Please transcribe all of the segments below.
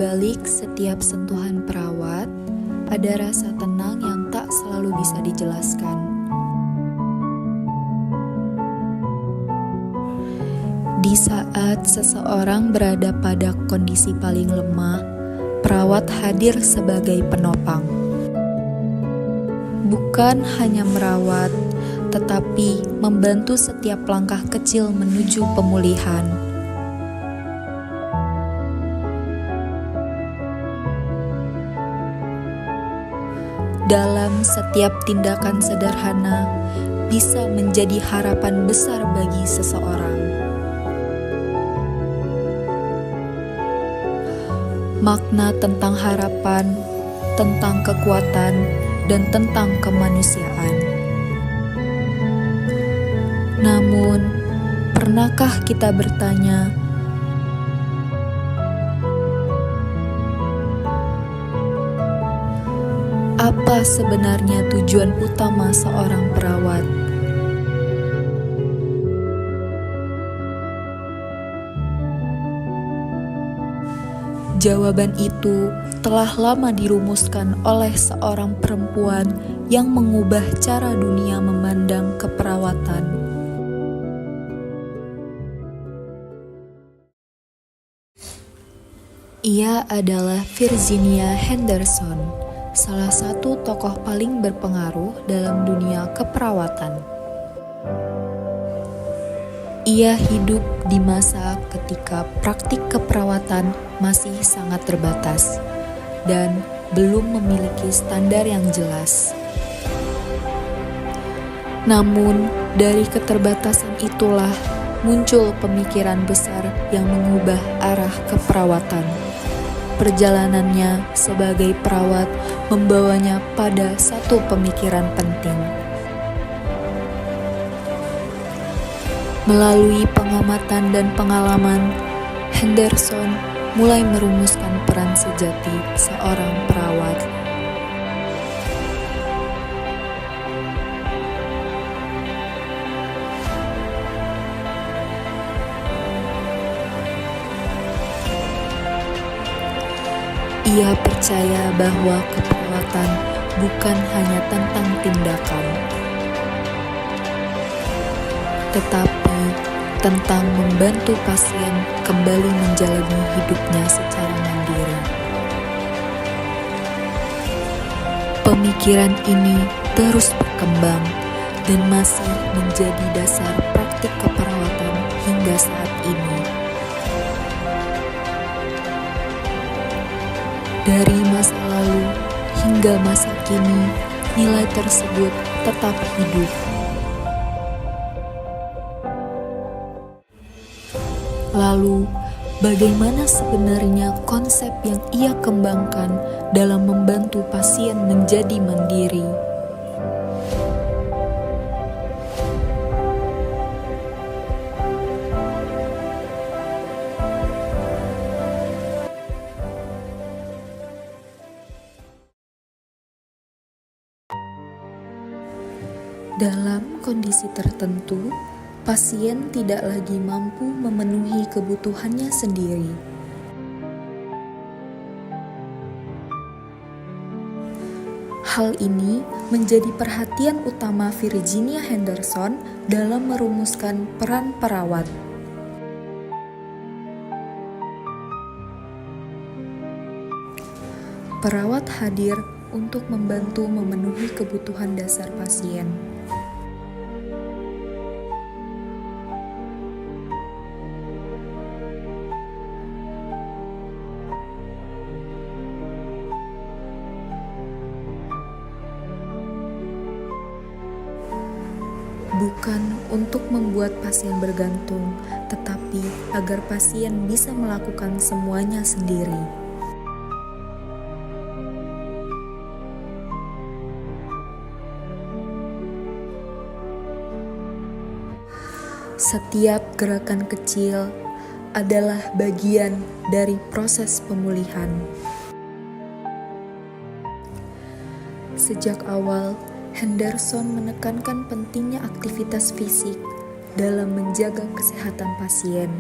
balik setiap sentuhan perawat, ada rasa tenang yang tak selalu bisa dijelaskan. Di saat seseorang berada pada kondisi paling lemah, perawat hadir sebagai penopang. Bukan hanya merawat, tetapi membantu setiap langkah kecil menuju pemulihan. Dalam setiap tindakan sederhana bisa menjadi harapan besar bagi seseorang. Makna tentang harapan, tentang kekuatan, dan tentang kemanusiaan. Namun, pernahkah kita bertanya, apa sebenarnya tujuan utama seorang perawat? Jawaban itu telah lama dirumuskan oleh seorang perempuan yang mengubah cara dunia memandang keperawatan. Ia adalah Virginia Henderson, salah satu tokoh paling berpengaruh dalam dunia keperawatan. Ia hidup di masa ketika praktik keperawatan masih sangat terbatas dan belum memiliki standar yang jelas. Namun, dari keterbatasan itulah muncul pemikiran besar yang mengubah arah keperawatan. Perjalanannya sebagai perawat membawanya pada satu pemikiran penting. Melalui pengamatan dan pengalaman, Henderson mulai merumuskan peran sejati seorang perawat. Ia percaya bahwa keperawatan bukan hanya tentang tindakan, tetapi tentang membantu pasien kembali menjalani hidupnya secara mandiri. Pemikiran ini terus berkembang dan masih menjadi dasar praktik keperawatan hingga saat ini. Dari masa lalu hingga masa kini, nilai tersebut tetap hidup. Lalu, bagaimana sebenarnya konsep yang ia kembangkan dalam membantu pasien menjadi mandiri? Dalam kondisi tertentu, pasien tidak lagi mampu memenuhi kebutuhannya sendiri. Hal ini menjadi perhatian utama Virginia Henderson dalam merumuskan peran perawat. Perawat hadir untuk membantu memenuhi kebutuhan dasar pasien. Bukan untuk membuat pasien bergantung, tetapi agar pasien bisa melakukan semuanya sendiri. Setiap gerakan kecil adalah bagian dari proses pemulihan. Sejak awal, Henderson menekankan pentingnya aktivitas fisik dalam menjaga kesehatan pasien.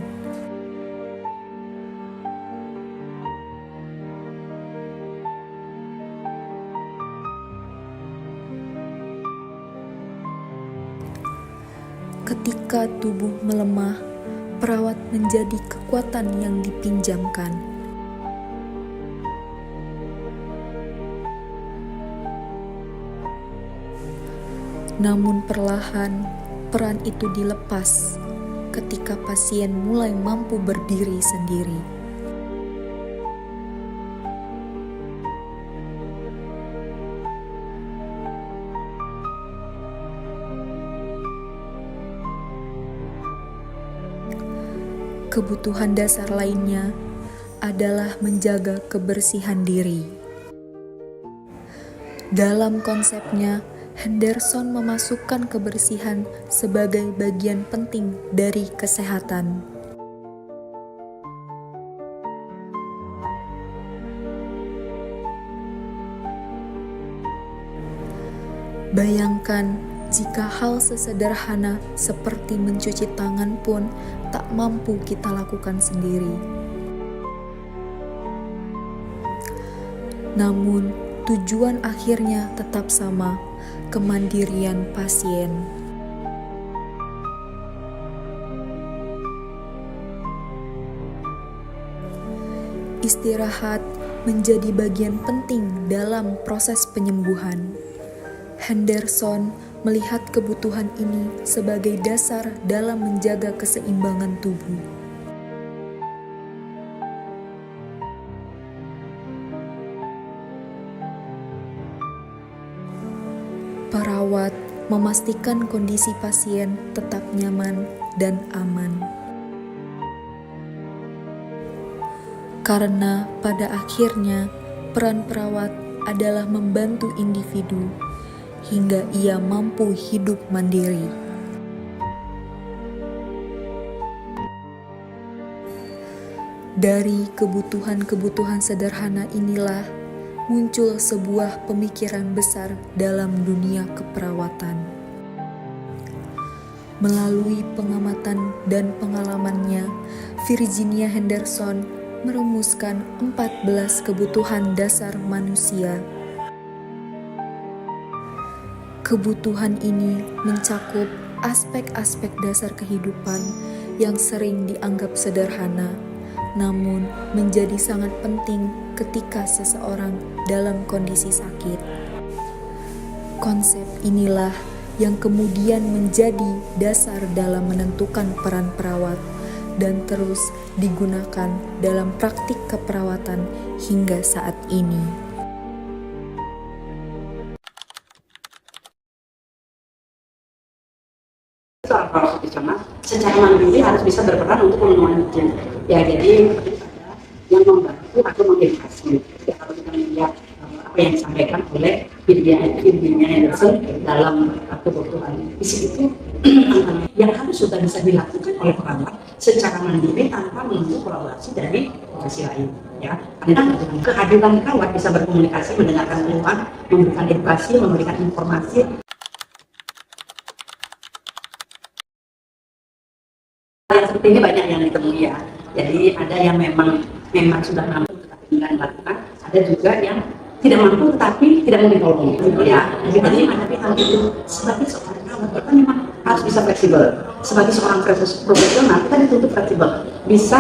Ketika tubuh melemah, perawat menjadi kekuatan yang dipinjamkan. Namun perlahan, peran itu dilepas ketika pasien mulai mampu berdiri sendiri. Kebutuhan dasar lainnya adalah menjaga kebersihan diri. Dalam konsepnya, Henderson memasukkan kebersihan sebagai bagian penting dari kesehatan. Bayangkan jika hal sesederhana seperti mencuci tangan pun tak mampu kita lakukan sendiri. Namun, tujuan akhirnya tetap sama, kemandirian pasien. Istirahat menjadi bagian penting dalam proses penyembuhan. Henderson melihat kebutuhan ini sebagai dasar dalam menjaga keseimbangan tubuh. Perawat memastikan kondisi pasien tetap nyaman dan aman. Karena pada akhirnya peran perawat adalah membantu individu hingga ia mampu hidup mandiri. Dari kebutuhan-kebutuhan sederhana inilah muncul sebuah pemikiran besar dalam dunia keperawatan. Melalui pengamatan dan pengalamannya, Virginia Henderson merumuskan 14 kebutuhan dasar manusia. Kebutuhan ini mencakup aspek-aspek dasar kehidupan yang sering dianggap sederhana, namun menjadi sangat penting ketika seseorang dalam kondisi sakit. Konsep inilah yang kemudian menjadi dasar dalam menentukan peran perawat dan terus digunakan dalam praktik keperawatan hingga saat ini. Seorang perawat profesional secara mandiri harus bisa berperan untuk melindungi pasien. Ya, jadi yang membantu atau mengedukasi. Ya, kalau kita melihat apa yang disampaikan oleh Virginia Henderson dalam kebutuhan fisik itu yang harus sudah bisa dilakukan oleh perawat secara mandiri tanpa menunggu kolaborasi dari profesi lain. Ya, karena kehadiran perawat bisa berkomunikasi, mendengarkan keluhan, memberikan edukasi, memberikan informasi. Yang seperti ini banyak yang ditemui ya. Jadi ada yang memang sudah mampu tetapi tidak melakukan, ada juga yang tidak mampu tetapi tidak mau ditolong. Ya, jadi menghadapi hal itu sebagai seorang perawat kita memang harus bisa fleksibel. Sebagai seorang profesional kita dituntut fleksibel, bisa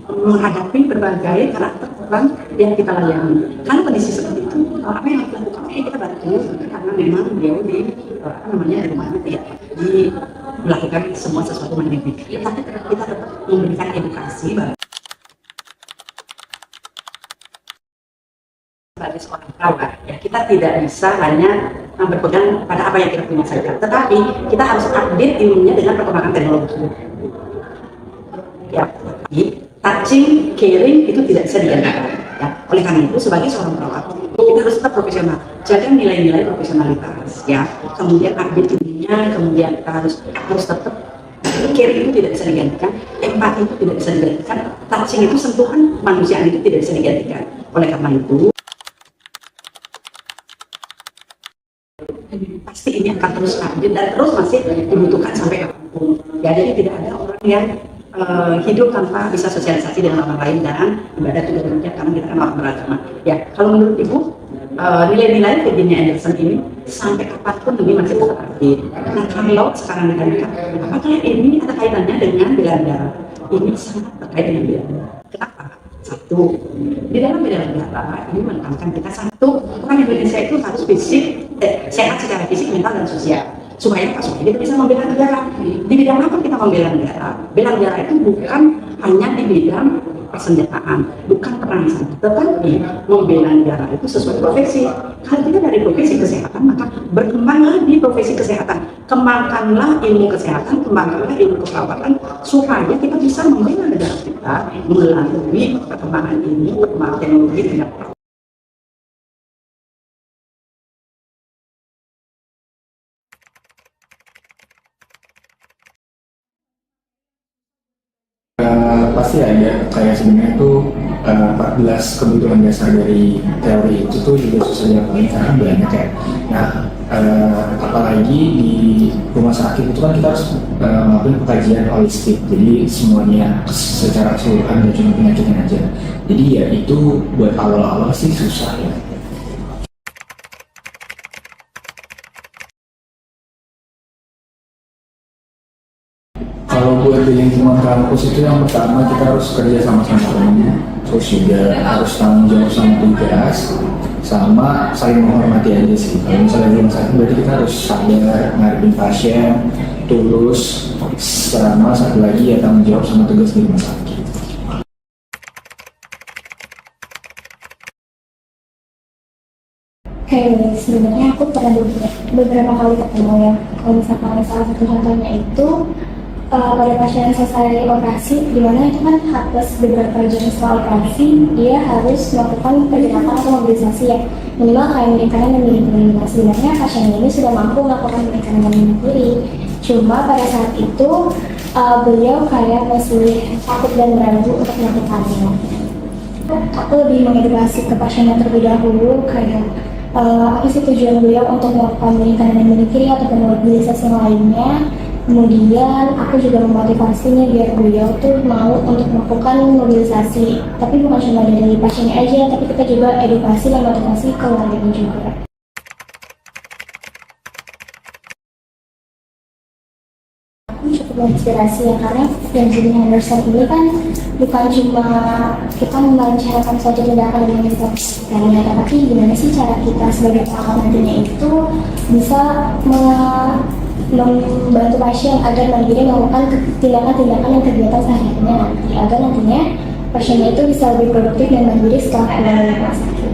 menghadapi berbagai karakter orang yang kita layani. Kalau kondisi seperti itu, apa yang kita lakukan? Kita bantu karena memang beliau di rumahnya tidak melakukan semua sesuatu mandiri. Tapi kita tetap memberikan edukasi sebagai seorang perawat. Ya, kita tidak bisa hanya berpegang pada apa yang kita punya saja, tetapi kita harus update ilmunya dengan perkembangan teknologi. Ya, touching, caring itu tidak bisa digantikan. Ya, oleh karena itu sebagai seorang perawat kita harus tetap profesional, jaga nilai-nilai profesionalitas. Ya, kemudian update ilmunya, kemudian kita harus tetap caring itu tidak bisa digantikan, empati itu tidak bisa digantikan, touching itu sentuhan manusiaan itu tidak bisa digantikan. Oleh karena itu pasti ini akan terus update dan terus masih dibutuhkan sampai kapanpun. Ya, jadi tidak ada orang yang hidup tanpa bisa sosialisasi dengan orang lain dan ibadah juga demikian karena kita kan orang beragama. Ya, kalau menurut Ibu nilai-nilai Virginia Anderson ini sampai kapanpun ini masih tetap aktif. Nah, kalau sekarang ditanya apakah ini ada kaitannya dengan bela negara? Ini sangat terkait dengan bela negara. Kenapa? Satu, di dalam bela negara ini menekankan kita satu, orang Indonesia itu harus sehat secara fisik, mental, dan sosial. Supaya kita bisa membela negara. Di bidang apa kita membela negara? Bela negara itu bukan hanya di bidang persenjataan, bukan perang saja, tetapi membela negara itu sesuai profesi. Kalau kita dari profesi kesehatan, maka berkembanglah di profesi kesehatan, kembangkanlah ilmu kesehatan, kembangkanlah ilmu keperawatan, supaya kita bisa membela negara kita melalui perkembangan ilmu, perkembangan teknologi dan pasti ada kayak sebenarnya tuh 14 kebutuhan dasar dari teori itu tuh juga susah dilakukan karena banyak ya. Nah, apalagi di rumah sakit itu kan kita harus melakukan pengkajian holistik, jadi semuanya secara keseluruhan, gak cuma penyakitnya aja. Jadi ya itu buat awal-awal sih susah ya. Kalau buat di lingkungan kampus itu yang pertama kita harus kerja sama-sama teman, terus juga harus tanggung jawab sama tugas, sama saling menghormati aja sih. Kalau misalnya di rumah sakit berarti kita harus sadar ngadepin pasien, tulus, sama satu lagi ya tanggung jawab sama tugas di rumah sakit. Sebenarnya aku pernah beberapa kali ketemu ya. Kalau misalkan salah satu contohnya itu pada pasien selesai operasi, di mana itu kan harus beberapa jam setelah operasi dia harus melakukan pergerakan atau mobilisasi ya, minimal kayak miring kanan dan miring kiri. Nah, sebenarnya pasien ini sudah mampu melakukan miring kanan dan miring kiri, cuma pada saat itu beliau kayak masih takut dan ragu untuk melakukannya. Aku lebih mengedukasi ke pasiennya terlebih dahulu kayak apa sih tujuan beliau untuk melakukan miring kanan dan miring kiri ataupun mobilisasi lainnya. Kemudian aku juga memotivasinya biar beliau tuh mau untuk melakukan mobilisasi, tapi bukan cuma dari pasiennya aja, tapi kita juga edukasi dan motivasi keluarganya juga. Aku cukup menginspirasi ya, karena Virginia Anderson ini kan bukan cuma kita merencanakan suatu tindakan dengan kita, tapi gimana sih cara kita sebagai perawat nantinya itu bisa membantu pasien agar mandiri melakukan tindakan-tindakan dan kegiatan sehari-harinya nanti, agar nantinya pasiennya itu bisa lebih produktif dan mandiri setelah keluar dari rumah sakit.